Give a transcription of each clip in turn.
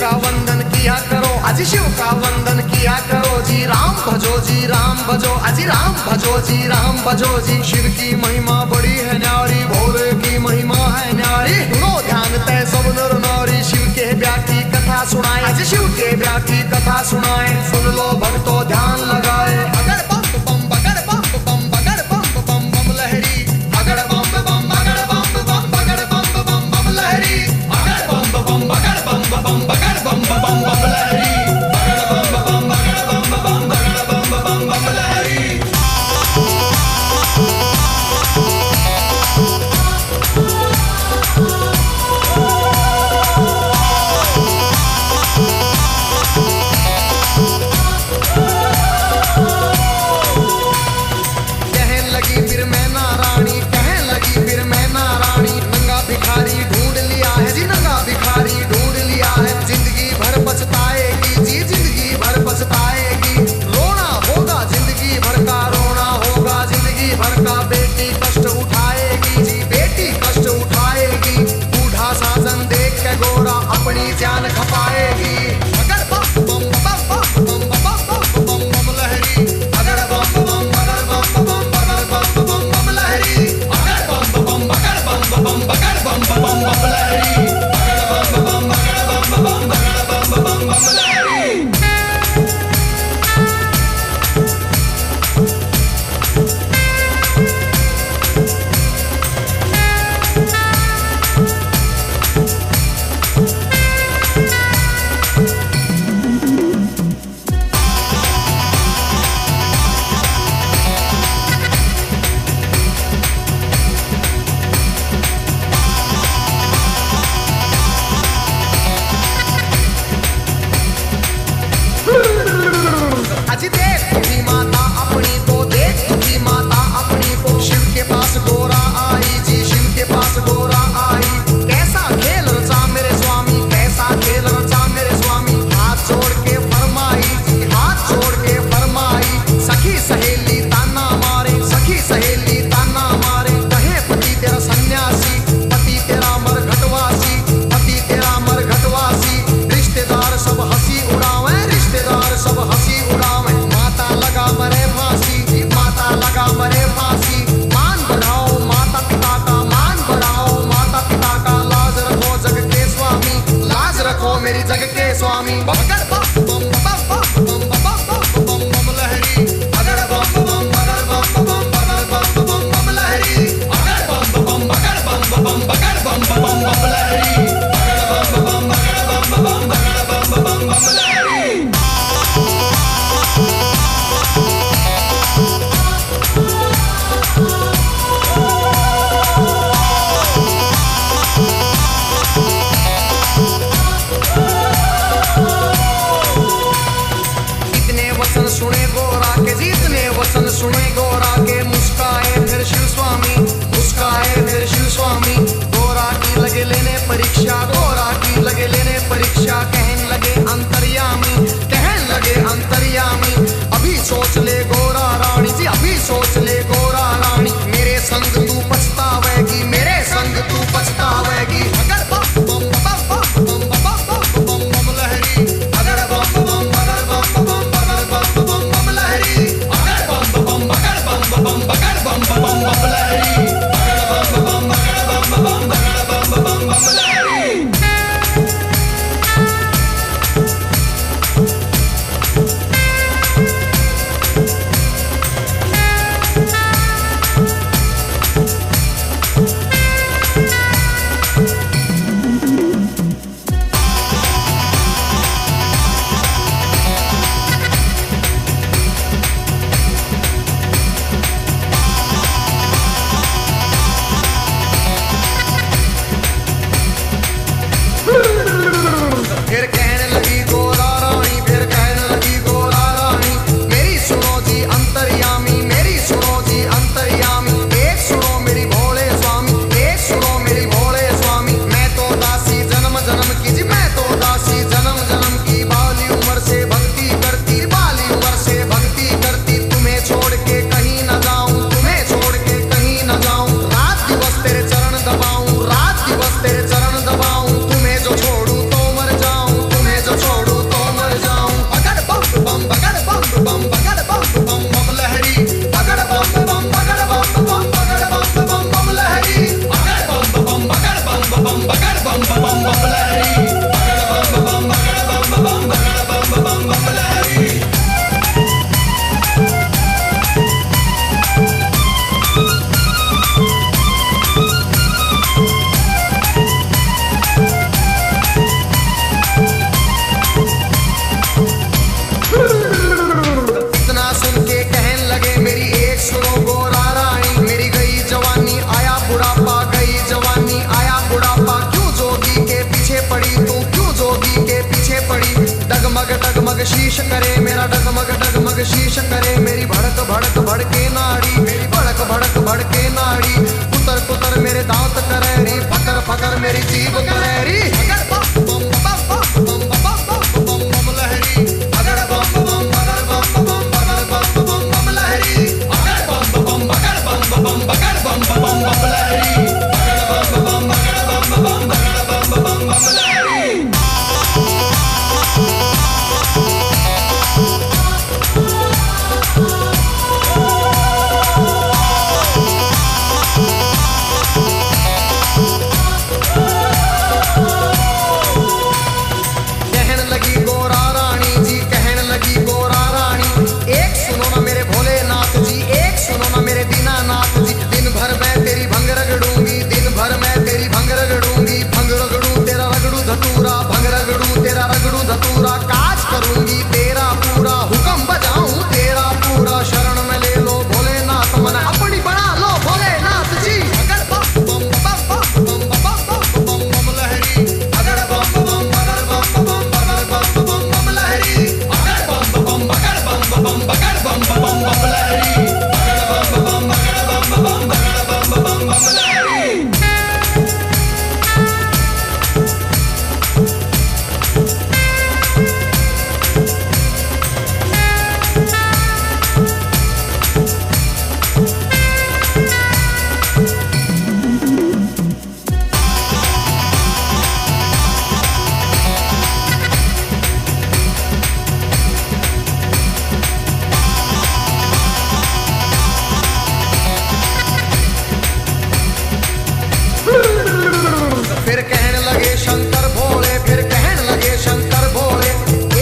का वंदन किया करो, अजी शिव का वंदन किया करो जी। राम भजो जी राम भजो, अजी राम भजो जी राम भजो जी। शिव की महिमा बड़ी है न्यारी, भोले की महिमा है न्यारी। सुनो ध्यान तय सब नर नारी, शिव के ब्याह की कथा सुनाए, अजी शिव के ब्याह की कथा सुनाए। सुन लो भक्तों ध्यान लगाए, अगर बम बम बगर बम बम बगर बम बम बम लहरी, अगर बम बम बगर बम बम बगर बम बम बम लहरी, अगर बम बम बगर बम बम बगर बम बम बम लहरी, अगर बम बम बगर बम बम बगर बम बम बम लहरी। अपनी जान खपाएगी, अगर बम बम बम बम बम बम बम लहरी, अगर बम बम बगर बम बम बगर बम बम बम लहरी, अगर बम बम बगर बम बम बगर बम बम बम लहरी, अगर बम बम बगर बम बम बगर बम बम बम लहरी। शीश करे मेरी भड़क भड़क भड़के नाड़ी, मेरी भड़क भड़क भड़के नाड़ी। कुतर कुतर मेरे दांत करेरी, फकर फकर मेरी जीभ करेरी। अगर बम बम बम बम बम बम बम बम लहरी, अगर बम बम बगर बम बम बगर बम बम बम लहरी, अगर बम बम बगर बम बम बगर बम बम बम लहरी, अगर बम बम बगर बम बम बगर बम बम बम लहरी। धतूरा काज करूंगी तेरा पूरा, हुक्म बजाऊं तेरा पूरा। शरण में ले लो भोलेनाथ, मन अपनी बना लो भोलेनाथ जी। अगर बम बम बम बम बम बम बम लहरी, अगर बम बम बगर बम बम बगर बम बम बम लहरी, अगर बम बम बगर बम बम बगर बम बम बम लहरी, अगर बम बम बगर बम बम बगर बम बम बम लहरी। फिर कहने लगे शंकर भोले, फिर कहने लगे शंकर भोले।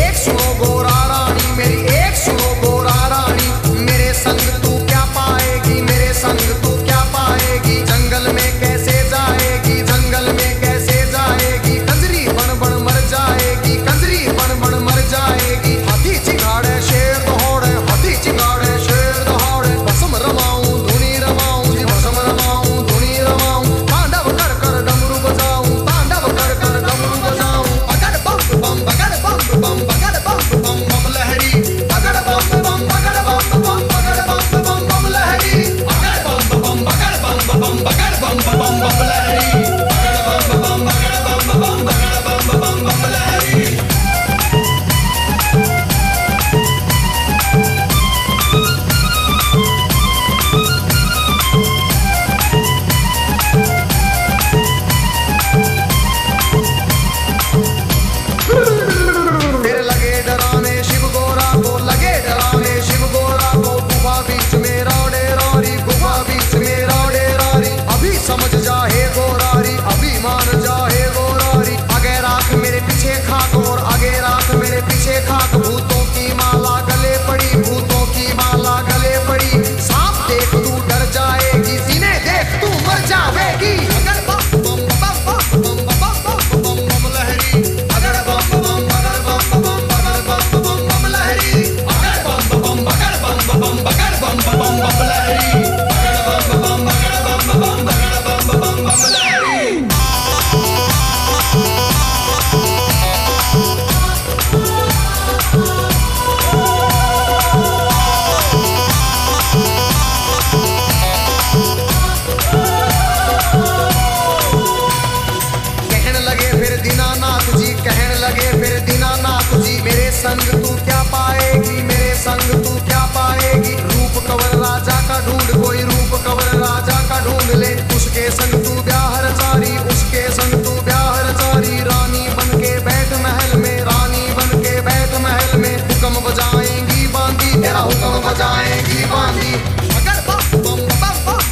एक सुनो गोरा रानी मेरी, एक सुनो गोरा रानी। मेरे संग तू क्या पाएगी, मेरे संग तू क्या पाएगी। जंगल में कैसे जाएगी, जंगल में कैसे जाएगी। कंजरी बन बन मर जाएगी, कंजरी बन बन मर जाएगी। हाथी चिगाड़े शेर दौड़े, हाथी चिगाड़े शेर दौड़े। भस्म रमाऊं धुनी रमाऊं जी, भस्म रमाऊं धुनी रमाऊं। तांडव कर कर डमरू बजाऊं, तांडव कर कर डमरू बजाऊं। अगर बम बम बगर बम बम बगर बम बम बम लहरी, अगर बम बम बगर बम बम बगर बम बम बम लहरी, अगर बम बम बगर बम बम बगर बम बम बम लहरी, अगर बम बम बगर बम बम बगर बम बम बम लहरी। फिर लगे डराने शिव गोरा को, लगे डराने शिव गोरा को। गुफा बीच में रौड़े रौरी, गुफा बीच में रौड़े रौरी। अभी समझ जा हे गोरारी, अभी मान जा हे गोरारी। आगे राख मेरे पीछे खाक, और आगे राख मेरे पीछे खाक। भूतों की माला गले पड़ी, भूतों की माला गले पड़ी। सांप देख तू डर जाएगी, सीने देख तू मर जाएगी। अगर बम बम बम बम बम बम बम लहरी, अगर बम बम बगर बम बम बगर बम बम बम लहरी, अगर बम बम बगर बम बम बगर बम बम बम लहरी, अगर बम बम बगर बम बम बगर बम बम बम लहरी। कहने लगे फिर दीनानाथ जी, कहने लगे फिर दीनानाथ जी। मेरे संग तू क्या पाएगी, मेरे संग तू क्या पाएगी। रूप कवर राजा का ढूंढ, कोई रूप कवर राजा का ढूंढ ले। उसके संग तू ब्याह रचारी, उसके संग तू ब्याह रचारी। रानी बन के बैठ महल में, रानी बन के बैठ महल में। हुक्म बजाएंगी बांदी, तेरा हुक्म बजाएंगी बांदी। अगर बम बम बम बम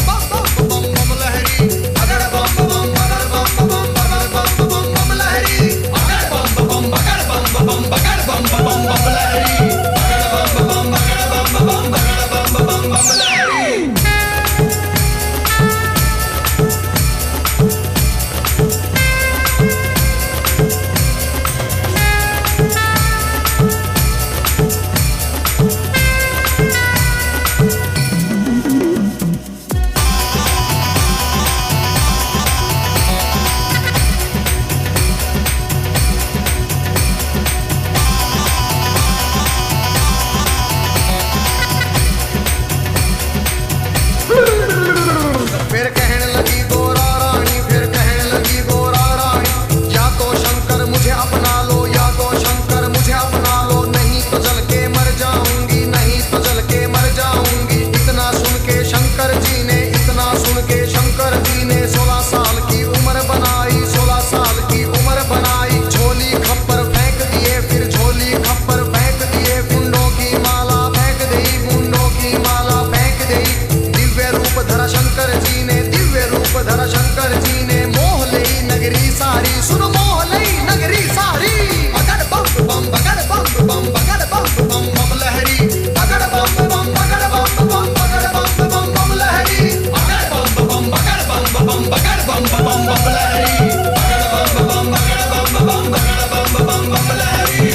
बम बम बम लहरी, अगर बम बम बगर बम बम बगर बम बम बम लहरी, अगर बम बम बगर बम बम बगर बम बम बम लहरी, अगर बम बम बगर बम बम बगर बम बम बम लहरी। जी ने, दिव्य रूप धरा शंकर जी ने। मोह लई नगरी सारी, सुन मोह लई नगरी सारी। बगड़ बम बम बगड़ बम बम बगड़ बम बम बम लहरी। बगड़ बम बम बगड़ बम बम बगड़ बम बम बम लहरी। बगड़ बम बम बगड़ बम बम बगड़ बम बम बम लहरी। बगड़ बम बम बगड़ बम बम बगड़ बम बम बम लहरी।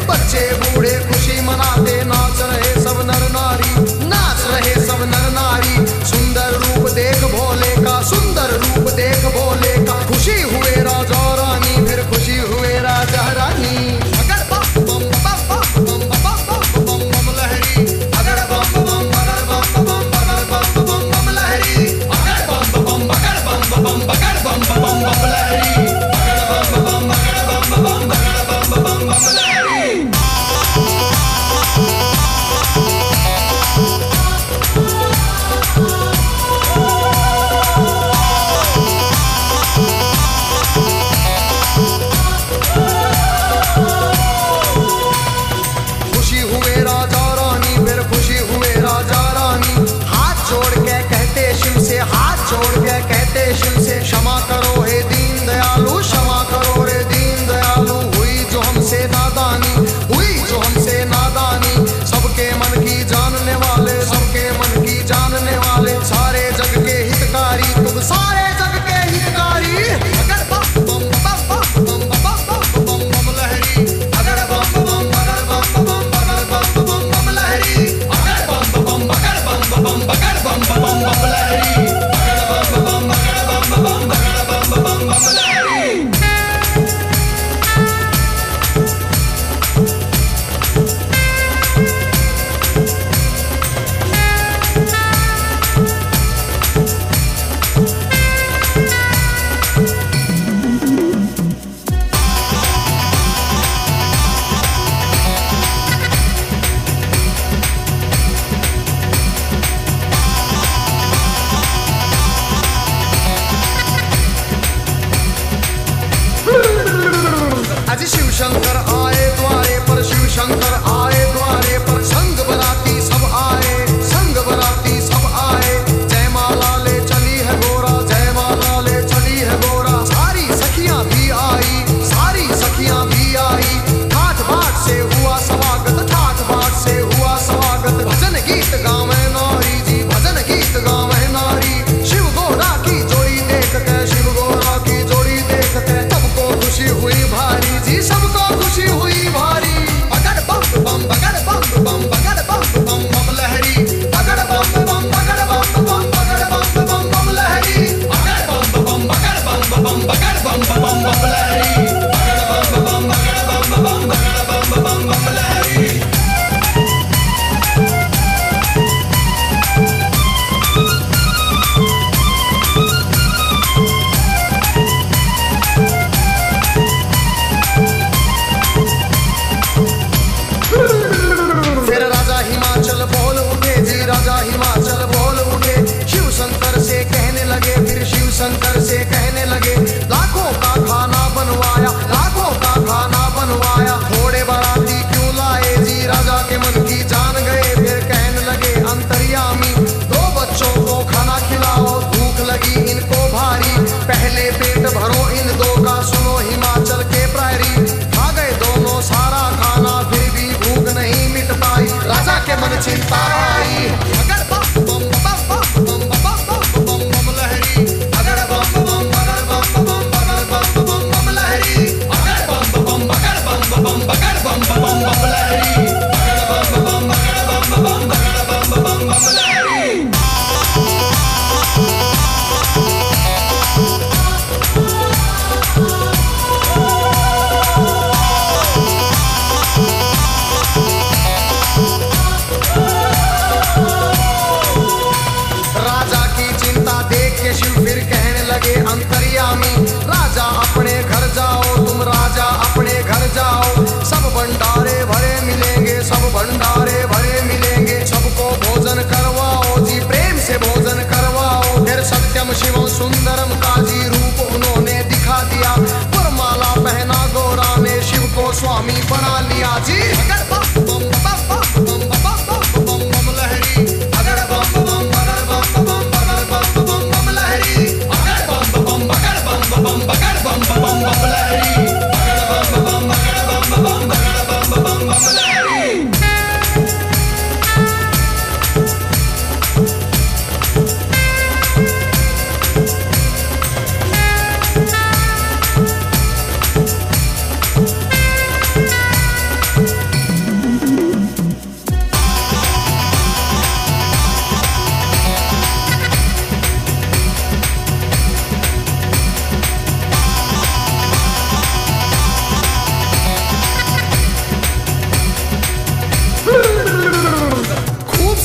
बच्चे बूढ़े खुशी मनाते, नाच रहे सब नर नारी, नाच रहे सब नर नारी। सुंदर रूप देख भोले का, सुंदर रूप देख भोले का। खुशी हुए राजा रानी, फिर खुशी हुए राजा रानी। अगर बम बम बम बम बम बम बम बम लहरी। अगर बम बम बगर बम बम बगर बम बम बम लहरी। अगर बम बम बगर बम बम बगर बम बम बम लहरी। अगर बम बम बगर बम बम बगर बम बम बम लहरी। खुशी हुए राजा रानी, फिर खुशी हुए राजा रानी। हाथ जोड़ के कहते शिव से, हाथ जोड़ के कहते शिव से। क्षमा करो हे दीन दयालु, क्षमा करो रे दीन दयालु। हुई जो हमसे नादानी, हुई जो हमसे नादानी। सबके मन की जानने वाले, सबके मन की जानने वाले। सारे जग के हितकारी, तुम सारे जग के हितकारी। अगर बम बम बम बम बम बम बम बम लहरी। अगर बम बम बगर बम बम बगर बम बम बम लहरी। अगर बम बम बगर बम बम बगर बम बम बम लहरी। अगर बम बम बगर बम बम बगर बम बम बम लहरी। आज शिव शंकर आए द्वारे पर, शिव शंकर आए द्वारे पर। संग बराती सब आए, संग बराती सब आए। जय माला ले चली है गोरा, जय माला ले चली है गोरा। सारी सखियां भी आई, सारी सखियां भी आई। ठाठ बाट से हुआ स्वागत, ठाठ बाट से हुआ स्वागत। भजन गीत गावे नारी जी, भजन गीत गावे नारी। शिव गोरा की जोड़ी देख के, शिव गोरा की जोड़ी देख के। सबको खुशी हुई भारी जी, सबको खुशी हुई। को स्वामी बना लिया जी। अगर बम बम बम बम बम बम बम बम लहरी, अगर बम बम बगर बम बम बगर बम बम बम लहरी, अगर बम बम बगर बम बम बगर बम बम बम लहरी, अगर बम बम बगर बम बम बगर बम बम बम लहरी।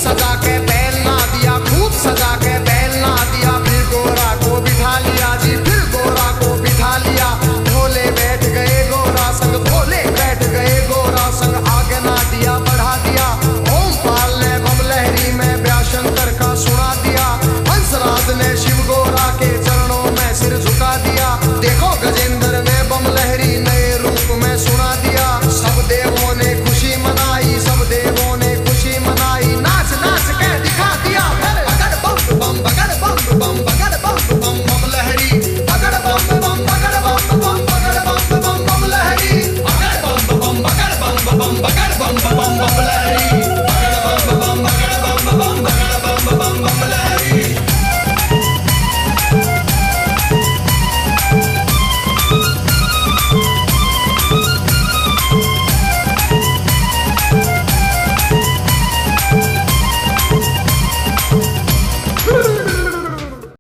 सजा के बैल ना दिया, खूब सजा के बैल ना दिया, फिर गोरा को बिठा लिया जी, फिर गोरा को बिठा लिया। भोले बैठ गए गोरा संग, भोले बैठ गए गोरा संग, आगे ना दिया बढ़ा दिया। ओम पाल ने बम लहरी में व्याशंकर का सुना दिया, हंसराज ने शिव गोरा के चरणों में सिर झुका दिया। देखो गजेंद्र ने बम लहरी नए रूप में सुना दिया।